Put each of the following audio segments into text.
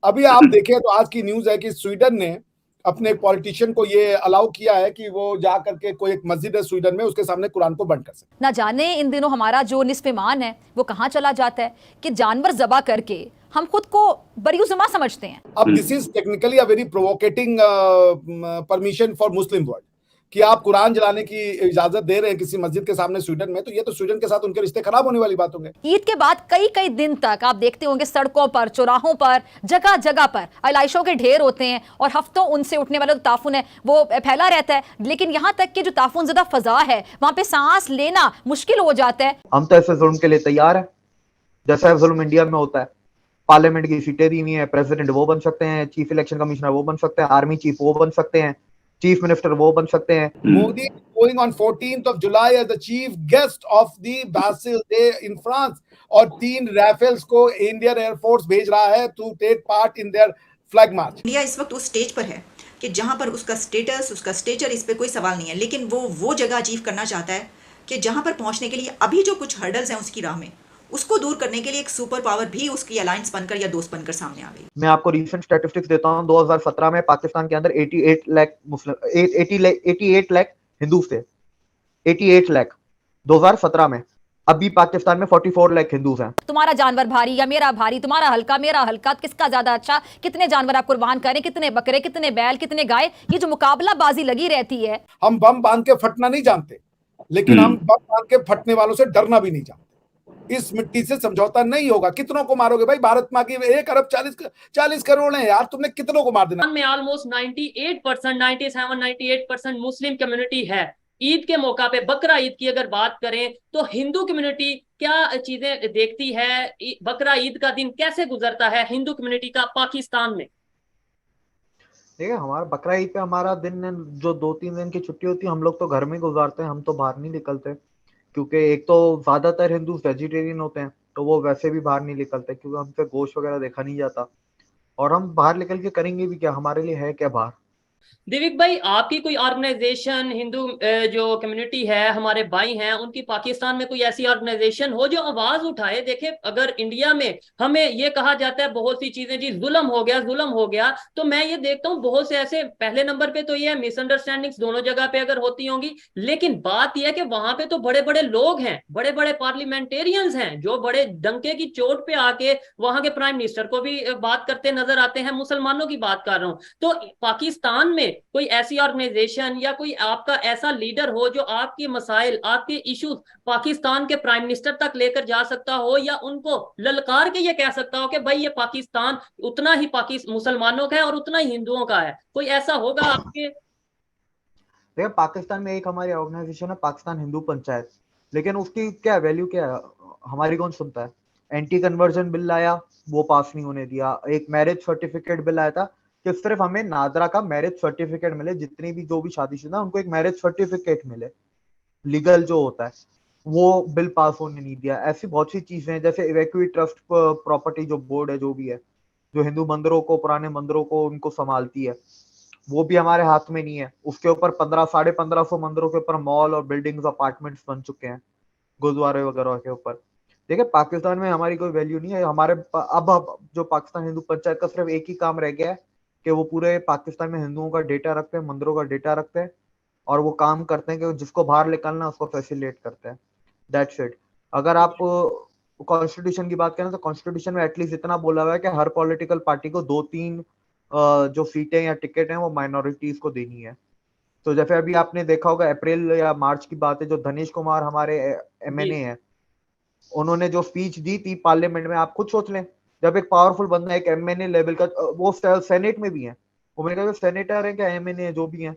अभी आप देखें तो आज की न्यूज है कि स्वीडन ने अपने एक पॉलिटिशियन को ये अलाउ किया है कि वो जा करके कोई एक मस्जिद है स्वीडन में, उसके सामने कुरान को बंद कर सकते। ना जाने इन दिनों हमारा जो निस्फ ईमान है वो कहाँ चला जाता है कि जानवर ज़बा करके हम खुद को बरीउज़्मा समझते हैं। अब this is technically a very provocating permission for Muslim world कि आप कुरान जलाने की इजाजत दे रहे हैं किसी मस्जिद के सामने स्वीडन में, तो ये तो स्वीडन के साथ उनके रिश्ते खराब होने वाली बात होंगे। ईद के बाद कई कई दिन तक आप देखते होंगे सड़कों पर, चौराहों पर, जगह जगह पर आलाइशों के ढेर होते हैं और हफ्तों उनसे उठने वाला जो ताफुन है वो फैला रहता है। लेकिन यहाँ तक कि जो ताफुन ज़दा फजा है वहां पे सांस लेना मुश्किल हो जाता है। हम तो ऐसे जुल्म के लिए तैयार है जैसा जुल्म इंडिया में होता है। पार्लियामेंट की सीटें दी हुई हैं, प्रेसिडेंट वो बन सकते हैं, चीफ इलेक्शन कमिश्नर वो बन सकते हैं, आर्मी चीफ वो बन सकते हैं, चीफ मिनिस्टर वो बन सकते हैं। Modi going on 14th of July as the chief guest of the Bastille Day in France, और 3 राइफल्स को इंडियन एयरफोर्स भेज रहा है to take part in their flag march. India इस वक्त उस स्टेज पर है कि जहां पर उसका स्टेटस, उसका स्टेचर, इस पे कोई सवाल नहीं है, लेकिन वो जगह अचीव करना चाहता है कि जहां पर पहुंचने के लिए अभी जो कुछ हर्डल्स हैं उसकी राह में, उसको दूर करने के लिए एक सुपर पावर भी उसकी अलायंस बनकर या दोस्त बनकर सामने आ गई। मैं आपको रीसेंट स्टैटिस्टिक्स देता हूं। 2017 में पाकिस्तान के अंदर 88 लाख मुस्लिम 88 लाख हिंदू थे। 88 लाख 2017 में। अभी पाकिस्तान में 44 लाख हिंदू हैं। तुम्हारा जानवर भारी या मेरा भारी, तुम्हारा हल्का मेरा हल्का, किसका ज्यादा अच्छा, कितने जानवर आप कुर्बान करें, कितने बकरे, कितने बैल, कितने गाय, ये जो मुकाबला बाजी लगी रहती है। हम बम बांध के फटना नहीं जानते, लेकिन हम बम बांध के फटने वालों से डरना भी नहीं जानते। इस मिट्टी से समझौता नहीं होगा। कितनों को मारोगे भाई? भारत माँ की 1 अरब 40 करोड़ है यार, तुमने कितनों को मार देना। में ऑलमोस्ट 97%, 98% मुस्लिम कम्युनिटी है। ईद के मौका पे, बकरा ईद की अगर बात करें तो हिंदू कम्युनिटी क्या चीजें देखती है, बकरा ईद का दिन कैसे गुजरता है हिंदू कम्युनिटी का पाकिस्तान में? देखिए, हमारा बकरा ईद पे हमारा दिन जो 2-3 दिन की छुट्टी होती है, हम लोग तो घर में गुजारते हैं, हम तो बाहर नहीं निकलते, क्योंकि एक तो ज्यादातर हिंदू वेजिटेरियन होते हैं, तो वो वैसे भी बाहर नहीं निकलते क्योंकि हमसे गोश्त वगैरह देखा नहीं जाता, और हम बाहर निकल के करेंगे भी क्या, हमारे लिए है क्या बाहर। दिविक भाई, आपकी कोई ऑर्गेनाइजेशन, हिंदू जो कम्युनिटी है, हमारे भाई हैं, उनकी पाकिस्तान में कोई ऐसी ऑर्गेनाइजेशन हो जो आवाज उठाए? देखे, अगर इंडिया में हमें ये कहा जाता है बहुत सी चीजें, जी जुल्म हो गया, जुल्म हो गया, तो मैं ये देखता हूँ बहुत से ऐसे, पहले नंबर पे तो ये मिसअंडरस्टैंडिंग्स दोनों जगह पे अगर होती होंगी, लेकिन बात यह है कि वहां पे तो बड़े बड़े लोग हैं, बड़े बड़े पार्लियामेंटेरियंस हैं जो बड़े डंके की चोट पे आके वहां के प्राइम मिनिस्टर को भी बात करते नजर आते हैं। मुसलमानों की बात कर रहा हूं। तो पाकिस्तान में कोई ऐसी ऑर्गेनाइजेशन या कोई आपका ऐसा लीडर हो जो आपके मसाइल, आपके इश्यूज पाकिस्तान के प्राइम मिनिस्टर तक लेकर जा सकता हो, या उनको ललकार के ये कह सकता हो कि भाई ये पाकिस्तान उतना ही मुसलमानों का है और उतना ही हिंदुओं का है? कोई ऐसा होगा आपके? देखिए, पाकिस्तान में एक हमारी ऑर्गेनाइजेशन है, पाकिस्तान हिंदू पंचायत, लेकिन उसकी क्या वैल्यू, क्या है, हमारी कौन सुनता है। एंटी कन्वर्जन बिल लाया, वो पास नहीं होने दिया। एक मैरिज सर्टिफिकेट बिल आया था कि सिर्फ हमें नादरा का मैरिज सर्टिफिकेट मिले, जितनी भी जो भी शादीशुदा उनको एक मैरिज सर्टिफिकेट मिले, लीगल जो होता है, वो बिल पास होने नहीं दिया। ऐसी बहुत सी चीजें हैं, जैसे इवैक्यूएट ट्रस्ट प्रॉपर्टी जो बोर्ड है, जो भी है, जो हिंदू मंदिरों को, पुराने मंदिरों को उनको संभालती है, वो भी हमारे हाथ में नहीं है। उसके ऊपर 1500-1550 मंदिरों के ऊपर मॉल और बिल्डिंग्स, अपार्टमेंट्स बन चुके हैं, गुरुद्वारे वगैरह के ऊपर। देखिए, पाकिस्तान में हमारी कोई वैल्यू नहीं है। हमारे अब जो पाकिस्तान हिंदू पंचायत का सिर्फ एक ही काम रह गया है कि वो पूरे पाकिस्तान में हिंदुओं का डेटा रखते हैं, मंदिरों का डेटा रखते हैं, और वो काम करते हैं कि जिसको बाहर निकलना उसको फैसिलिटेट करते हैं। That's it. अगर आप कॉन्स्टिट्यूशन की बात करें तो कॉन्स्टिट्यूशन में एटलीस्ट इतना बोला हुआ है कि हर पॉलिटिकल पार्टी को 2-3 जो सीटें या टिकट हैं वो माइनॉरिटीज को देनी है। तो जैसे अभी आपने देखा होगा, अप्रैल या मार्च की बात है, जो धनेश कुमार हमारे एमएनए हैं, उन्होंने जो स्पीच दी थी पार्लियामेंट में, आप खुद सोच लें, जब एक पावरफुल बंदा, एक एमएनए लेवल का, वो सेनेट में भी है, वो मैंने कहा सेनेटर है क्या एमएनए जो भी है,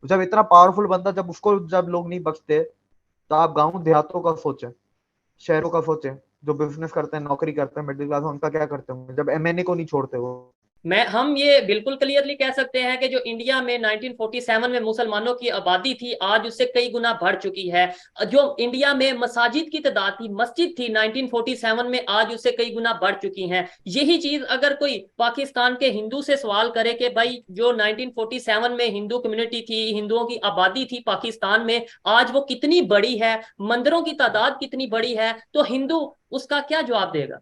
जब इतना पावरफुल बंदा, जब उसको जब लोग नहीं बख्शते, तो आप गाँव देहातों का सोचें, शहरों का सोचें, जो बिजनेस करते हैं, नौकरी करते हैं, मिडिल क्लास, उनका क्या करते होंगे जब एमएनए को नहीं छोड़ते वो। हम ये बिल्कुल क्लियरली कह सकते हैं कि जो इंडिया में 1947 में मुसलमानों की आबादी थी, आज उससे कई गुना बढ़ चुकी है। जो इंडिया में मसाजिद की तादाद थी, मस्जिद थी 1947 में, आज उससे कई गुना बढ़ चुकी हैं। यही चीज अगर कोई पाकिस्तान के हिंदू से सवाल करे कि भाई जो 1947 में हिंदू कम्युनिटी थी, हिंदुओं की आबादी थी पाकिस्तान में, आज वो कितनी बड़ी है, मंदिरों की तादाद कितनी बड़ी है, तो हिंदू उसका क्या जवाब देगा?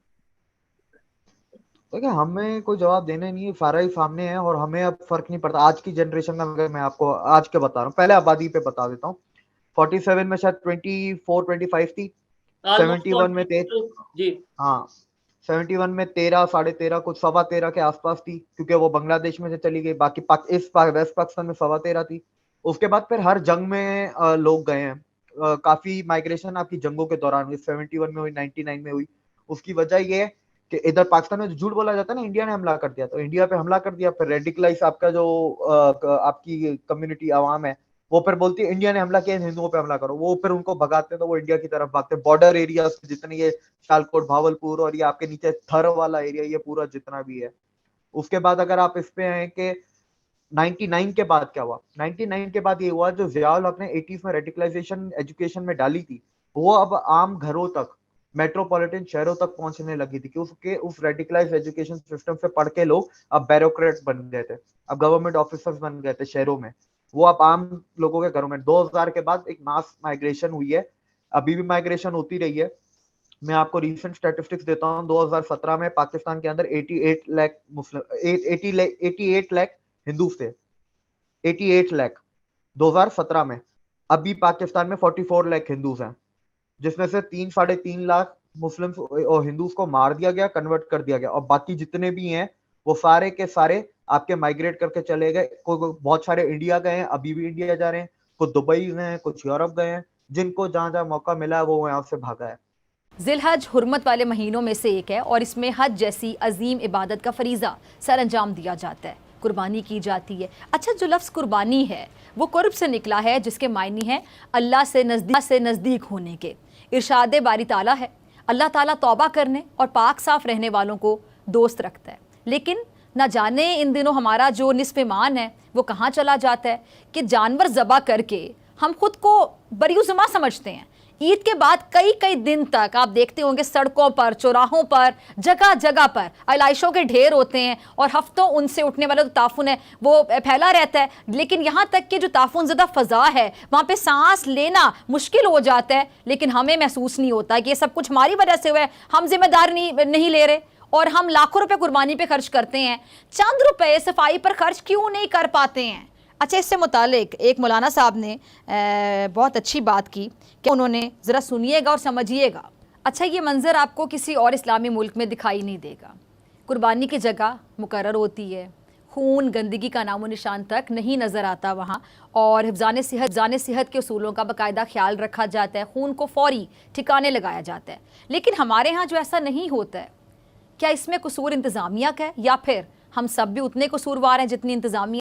देखिए हमें कोई जवाब देने नहीं है, सारा ही सामने है और हमें अब फर्क नहीं पड़ता। आज की जनरेशन का अगर मैं आपको आज के बता रहा हूँ, पहले आबादी पे बता देता हूँ। 47 में शायद 24-25 थी, ऑलमोस्ट 71 में 42 जी। हाँ 71 में 13 13.5 कुछ 13.25 के आसपास थी, क्योंकि वो बांग्लादेश में से चली गई। बाकी वेस्ट पाकिस्तान में 13.25 थी। उसके बाद फिर हर जंग में लोग गए हैं। काफी माइग्रेशन आपकी जंगों के दौरान हुई, 71 में हुई, 99 में हुई। उसकी वजह ये है कि इधर पाकिस्तान में जो झूठ बोला जाता है ना, इंडिया ने हमला कर दिया, तो इंडिया पे हमला कर दिया, फिर रेडिकलाइज आपका जो आपकी कम्युनिटी आवाम है वो फिर बोलती है इंडिया ने हमला किया, हिंदुओं पे हमला करो। वो फिर उनको भगाते हैं तो वो इंडिया की तरफ भागते हैं। बॉर्डर एरिया जितने ये शालकोट, भावलपुर और ये आपके नीचे थर वाला एरिया, ये पूरा जितना भी है। उसके बाद अगर आप इस पे हैं कि 99 के बाद क्या हुआ, 99 के बाद ये हुआ जो जियाउल हक ने 80s में रेडिकलाइजेशन एजुकेशन में डाली थी, वो अब आम घरों तक, मेट्रोपॉलिटन शहरों तक पहुंचने लगी थी। कि उसके उस रेडिकलाइज एजुकेशन सिस्टम से पढ़ के लोग अब ब्यूरोक्रेट बन गए थे, अब गवर्नमेंट ऑफिसर्स बन गए थे शहरों में। वो अब आम लोगों के घरों में 2000 के बाद एक मास माइग्रेशन हुई है, अभी भी माइग्रेशन होती रही है। मैं आपको रिसेंट स्टैटिस्टिक्स देता हूँ। 2017 में पाकिस्तान के अंदर 88 लाख मुस्लिम 88 लाख हिंदू थे, 88 लाख 2017 में। अभी पाकिस्तान में 44 लाख हिंदूज हैं, जिसमें से 3-3.5 लाख मुस्लिम और हिंदूज को मार दिया गया, कन्वर्ट कर दिया गया, और बाकी जितने भी हैं वो सारे के सारे आपके माइग्रेट करके चले गए। बहुत सारे इंडिया गए हैं, अभी भी इंडिया जा रहे हैं, कुछ दुबई गए हैं, कुछ यूरोप गए हैं। जिनको जहां जहां मौका मिला है वो यहाँ से भागा है। जिलहज हुर्मत वाले महीनों में से एक है और इसमें हज जैसी अजीम इबादत का फरीज़ा सर अंजाम दिया जाता है, कुर्बानी की जाती है। अच्छा, जो लफ्ज़ कुर्बानी है वो कुर्ब से निकला है, जिसके मायने हैं अल्लाह से नज़दीक होने के। इरशाद बारी ताला है, अल्लाह ताला तौबा करने और पाक साफ रहने वालों को दोस्त रखता है। लेकिन ना जाने इन दिनों हमारा जो निस्फ़ ईमान है वो कहाँ चला जाता है कि जानवर ज़बा करके हम खुद को बरीउज़्मा समझते हैं। ईद के बाद कई कई दिन तक आप देखते होंगे सड़कों पर, चौराहों पर, जगह जगह पर आलाइशों के ढेर होते हैं और हफ्तों उनसे उठने वाला जो ताफुन है वो फैला रहता है। लेकिन यहाँ तक कि जो ताफुन ज़दा फ़ज़ा है वहाँ पे सांस लेना मुश्किल हो जाता है, लेकिन हमें महसूस नहीं होता कि ये सब कुछ हमारी वजह से हुआ है, हम जिम्मेदार नहीं ले रहे और हम लाखों रुपए कुर्बानी पे खर्च करते हैं, चंद रुपए सफाई पर खर्च क्यों नहीं कर पाते हैं। अच्छा, इससे मुतालिक एक मौलाना साहब ने बहुत अच्छी बात की कि उन्होंने ज़रा सुनिएगा और समझिएगा। अच्छा, ये मंज़र आपको किसी और इस्लामी मुल्क में दिखाई नहीं देगा। कुर्बानी की जगह मुकर्रर होती है, खून गंदगी का नामो निशान तक नहीं नज़र आता वहाँ, और हिफ़्ज़ान सेहत के उसूलों का बाकायदा ख्याल रखा जाता है, खून को फ़ौरी ठिकाने लगाया जाता है। लेकिन हमारे यहाँ जो ऐसा नहीं होता है, क्या इसमें कसूर इंतज़ामिया का है या फिर हम सब भी उतने कसूरवार हैं जितनी इंतज़ामिया